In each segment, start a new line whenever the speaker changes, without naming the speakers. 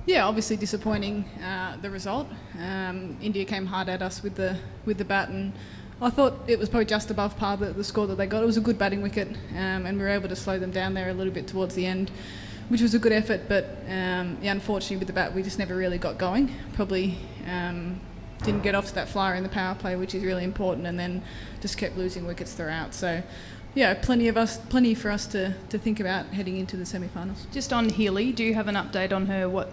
Yeah, obviously disappointing the result. India came hard at us with the bat, and I thought it was probably just above par the score that they got. It was a good batting wicket, and we were able to slow them down there a little bit towards the end, which was a good effort. But unfortunately with the bat, we just never really got going. Probably didn't get off to that flyer in the power play, which is really important, and then just kept losing wickets throughout. So. Yeah, plenty for us to think about heading into the semi-finals.
Just on Healy, do you have an update on her? What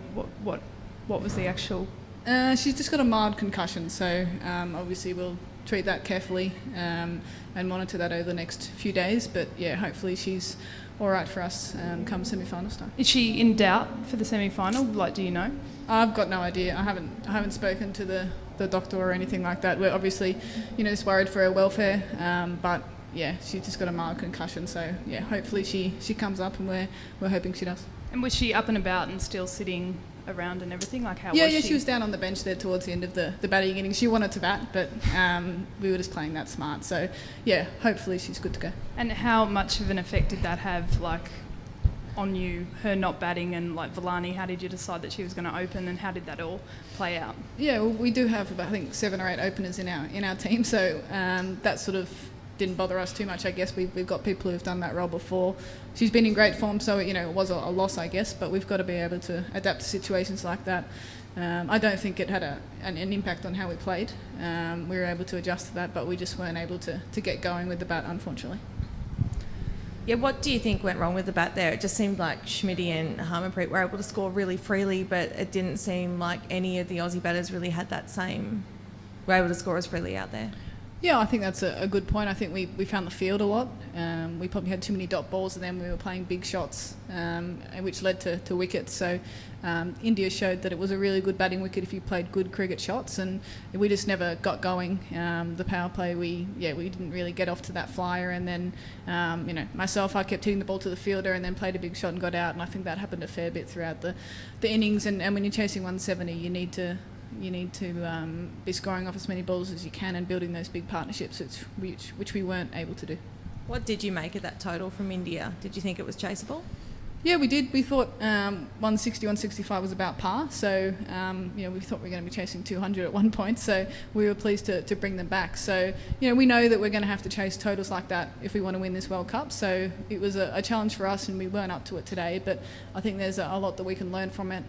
was the actual?
She's just got a mild concussion, so obviously we'll treat that carefully and monitor that over the next few days. But yeah, hopefully she's all right for us come semi-final time.
Is she in doubt for the semi-final? Do you know?
I've got no idea. I haven't spoken to the doctor or anything like that. We're obviously, just worried for her welfare, but. Yeah, she's just got a mild concussion, so yeah, hopefully she comes up, and we're hoping she does.
And was she up and about and still sitting around and everything? Like how?
Yeah,
was she?
She was down on the bench there towards the end of the batting innings. She wanted to bat, but we were just playing that smart. So yeah, hopefully she's good to go.
And how much of an effect did that have, on you, her not batting, and Villani? How did you decide that she was going to open, and how did that all play out? Yeah,
well, we do have about, I think 7 or 8 openers in our team, so that sort of didn't bother us too much. I guess we've got people who've done that role before. She's been in great form, so it was a loss, I guess, but we've got to be able to adapt to situations like that. I don't think it had an impact on how we played. We were able to adjust to that, but we just weren't able to get going with the bat, unfortunately.
Yeah, what do you think went wrong with the bat there? It just seemed like Schmidty and Harmanpreet were able to score really freely, but it didn't seem like any of the Aussie batters really had were able to score as freely out there.
Yeah, I think that's a good point. I think we found the field a lot. We probably had too many dot balls, and then we were playing big shots, which led to wickets. So India showed that it was a really good batting wicket if you played good cricket shots, and we just never got going. The power play, we didn't really get off to that flyer, and then myself, I kept hitting the ball to the fielder and then played a big shot and got out, and I think that happened a fair bit throughout the innings. And when you're chasing 170, you need to be scoring off as many balls as you can and building those big partnerships, which we weren't able to do.
What did you make of that total from India? Did you think it was chaseable?
Yeah, we did. We thought 160, 165 was about par. So, we thought we were going to be chasing 200 at one point. So we were pleased to bring them back. So, we know that we're going to have to chase totals like that if we want to win this World Cup. So it was a challenge for us, and we weren't up to it today. But I think there's a lot that we can learn from it.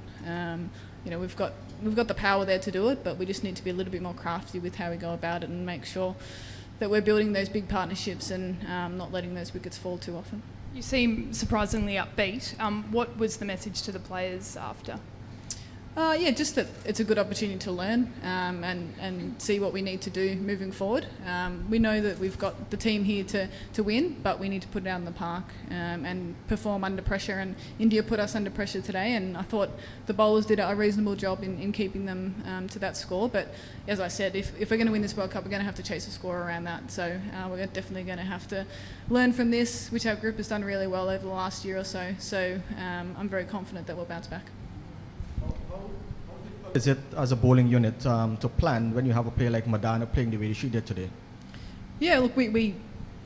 We've got the power there to do it, but we just need to be a little bit more crafty with how we go about it and make sure that we're building those big partnerships and not letting those wickets fall too often.
You seem surprisingly upbeat. What was the message to the players after?
Just that it's a good opportunity to learn and see what we need to do moving forward. We know that we've got the team here to win, but we need to put it out in the park and perform under pressure. And India put us under pressure today, and I thought the bowlers did a reasonable job in keeping them to that score. But as I said, if we're going to win this World Cup, we're going to have to chase a score around that. So we're definitely going to have to learn from this, which our group has done really well over the last year or so. So I'm very confident that we'll bounce back.
Is it as a bowling unit to plan when you have a player like Madana playing the way she did today?
Yeah, look, we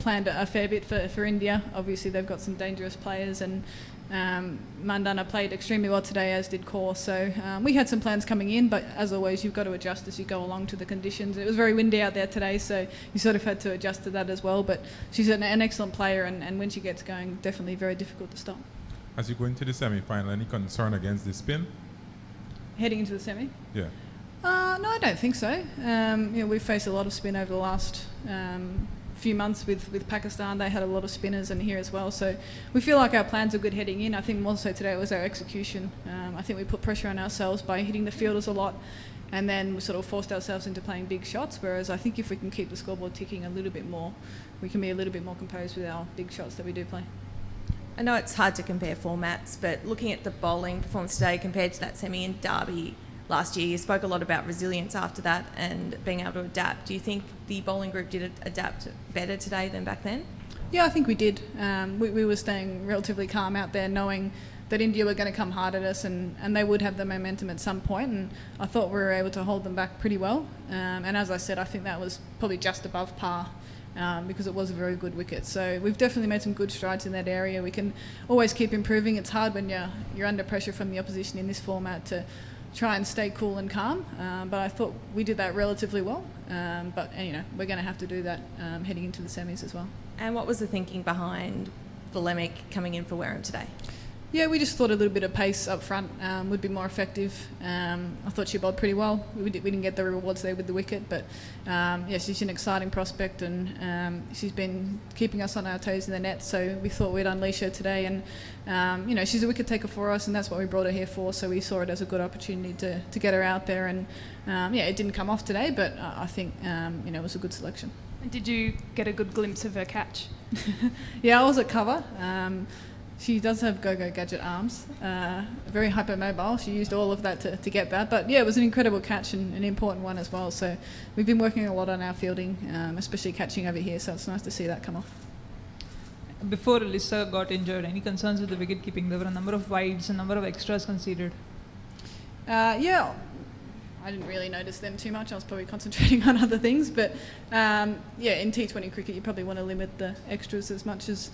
planned a fair bit for India. Obviously, they've got some dangerous players, and Mandana played extremely well today, as did Kaur. So we had some plans coming in, but as always, you've got to adjust as you go along to the conditions. It was very windy out there today, so you sort of had to adjust to that as well. But she's an excellent player, and when she gets going, definitely very difficult to stop.
As you go into the semi-final, any concern against the spin?
Heading into the semi?
Yeah.
No, I don't think so. We've faced a lot of spin over the last few months with Pakistan. They had a lot of spinners, and here as well. So we feel like our plans are good heading in. I think more so today it was our execution. I think we put pressure on ourselves by hitting the fielders a lot, and then we sort of forced ourselves into playing big shots. Whereas I think if we can keep the scoreboard ticking a little bit more, we can be a little bit more composed with our big shots that we do play.
I know it's hard to compare formats, but looking at the bowling performance today compared to that semi in Derby last year, you spoke a lot about resilience after that and being able to adapt. Do you think the bowling group did adapt better today than back then?
Yeah, I think we did. We were staying relatively calm out there, knowing that India were going to come hard at us and they would have the momentum at some point, and I thought we were able to hold them back pretty well. And as I said, I think that was probably just above par because it was a very good wicket. So we've definitely made some good strides in that area. We can always keep improving. It's hard when you're under pressure from the opposition in this format to try and stay cool and calm, but I thought we did that relatively well. But we're going to have to do that heading into the semis as well.
And what was the thinking behind Villiers coming in for Wareham today?
Yeah, we just thought a little bit of pace up front would be more effective. I thought she bowled pretty well. We didn't get the rewards there with the wicket, but she's an exciting prospect, and she's been keeping us on our toes in the net, so we thought we'd unleash her today. And she's a wicket taker for us, and that's what we brought her here for, so we saw it as a good opportunity to get her out there. And it didn't come off today, but I think it was a good selection.
And did you get a good glimpse of her catch?
Yeah, I was at cover. She does have go-go gadget arms, very hypermobile. She used all of that to get that. But yeah, it was an incredible catch and an important one as well. So we've been working a lot on our fielding, especially catching over here. So it's nice to see that come off.
Before Alyssa got injured, any concerns with the wicket keeping? There were a number of wides, a number of extras conceded.
Yeah, I didn't really notice them too much. I was probably concentrating on other things. But in T20 cricket, you probably want to limit the extras as much as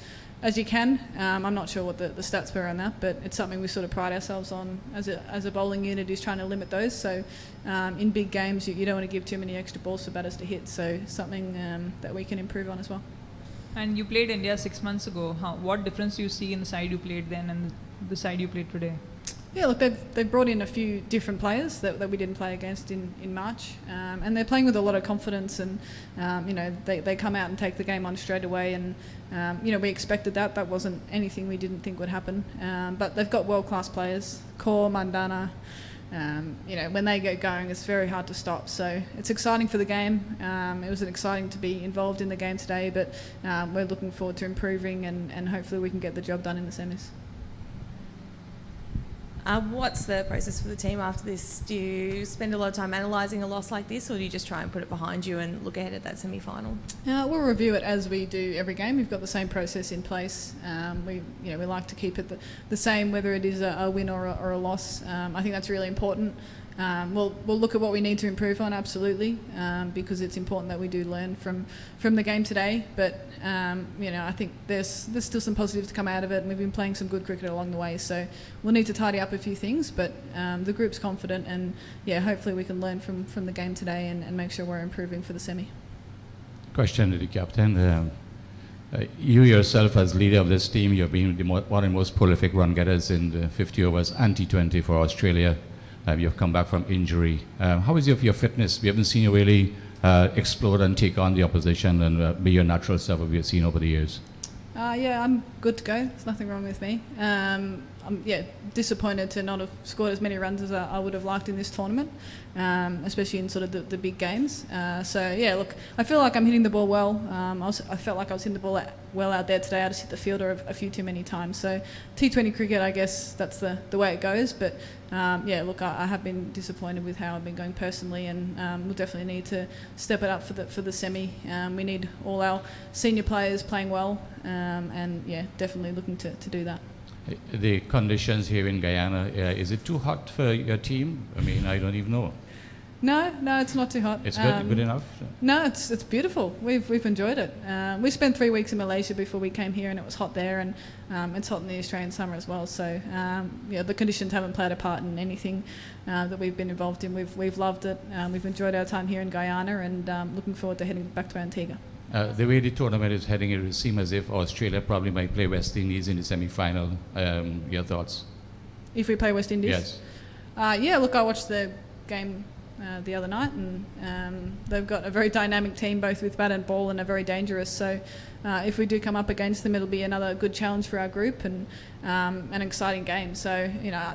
you can. I'm not sure what the stats were on that, but it's something we sort of pride ourselves on as a bowling unit, is trying to limit those. So in big games, you don't want to give too many extra balls for batters to hit. So something that we can improve on as well.
And you played India 6 months ago. What difference do you see in the side you played then and the side you played today?
Yeah, look, they've brought in a few different players that we didn't play against in March, and they're playing with a lot of confidence, and they come out and take the game on straight away, and we expected that. That wasn't anything we didn't think would happen, but they've got world-class players, Kaur, Mandana. When they get going, it's very hard to stop. So it's exciting for the game. It was exciting to be involved in the game today, but we're looking forward to improving, and hopefully we can get the job done in the semis.
What's the process for the team after this? Do you spend a lot of time analysing a loss like this, or do you just try and put it behind you and look ahead at that semi-final?
We'll review it as we do every game. We've got the same process in place. We like to keep it the same, whether it is a win or a loss. I think that's really important. We'll look at what we need to improve on, absolutely, because it's important that we do learn from the game today. But I think there's still some positives to come out of it, and we've been playing some good cricket along the way. So we'll need to tidy up a few things, but the group's confident, and hopefully we can learn from the game today and make sure we're improving for the semi.
Question to the captain. You yourself, as leader of this team, you've been one of the most prolific run getters in the 50 overs and T20 for Australia. You've come back from injury. How is your fitness? We haven't seen you really explode and take on the opposition and be your natural self that we've seen over the years.
I'm good to go. There's nothing wrong with me. I'm disappointed to not have scored as many runs as I would have liked in this tournament, especially in sort of the big games. Look, I feel like I'm hitting the ball well. I felt like I was hitting the ball well out there today. I just hit the fielder a few too many times. So T20 cricket, I guess that's the way it goes. But I have been disappointed with how I've been going personally, and we'll definitely need to step it up for the semi. We need all our senior players playing well, definitely looking to do that.
The conditions here in Guyana, is it too hot for your team? I mean, I don't even know.
No, it's not too hot.
It's good enough?
No, it's beautiful. We've enjoyed it. We spent 3 weeks in Malaysia before we came here, and it was hot there, and it's hot in the Australian summer as well. So the conditions haven't played a part in anything that we've been involved in. We've loved it. We've enjoyed our time here in Guyana, and looking forward to heading back to Antigua.
The way the tournament is heading, it seems as if Australia probably might play West Indies in the semi-final. Your thoughts?
If we play West Indies?
Yes.
I watched the game the other night, and they've got a very dynamic team, both with bat and ball, and are very dangerous. So if we do come up against them, it'll be another good challenge for our group, and an exciting game. So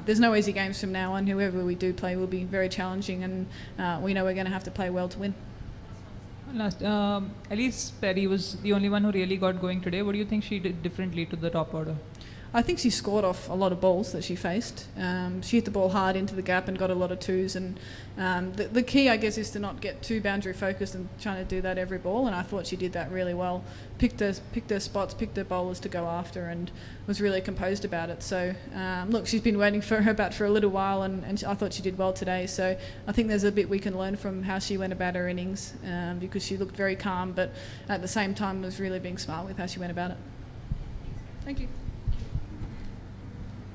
there's no easy games from now on. Whoever we do play will be very challenging, and we know we're going to have to play well to win.
Elise Perry was the only one who really got going today. What do you think she did differently to the top order?
I think she scored off a lot of balls that she faced. She hit the ball hard into the gap and got a lot of twos. And the key, I guess, is to not get too boundary focused and trying to do that every ball. And I thought she did that really well. Picked her spots, picked her bowlers to go after, and was really composed about it. So look, she's been waiting for her bat for a little while, and I thought she did well today. So I think there's a bit we can learn from how she went about her innings, because she looked very calm, but at the same time was really being smart with how she went about it. Thank you.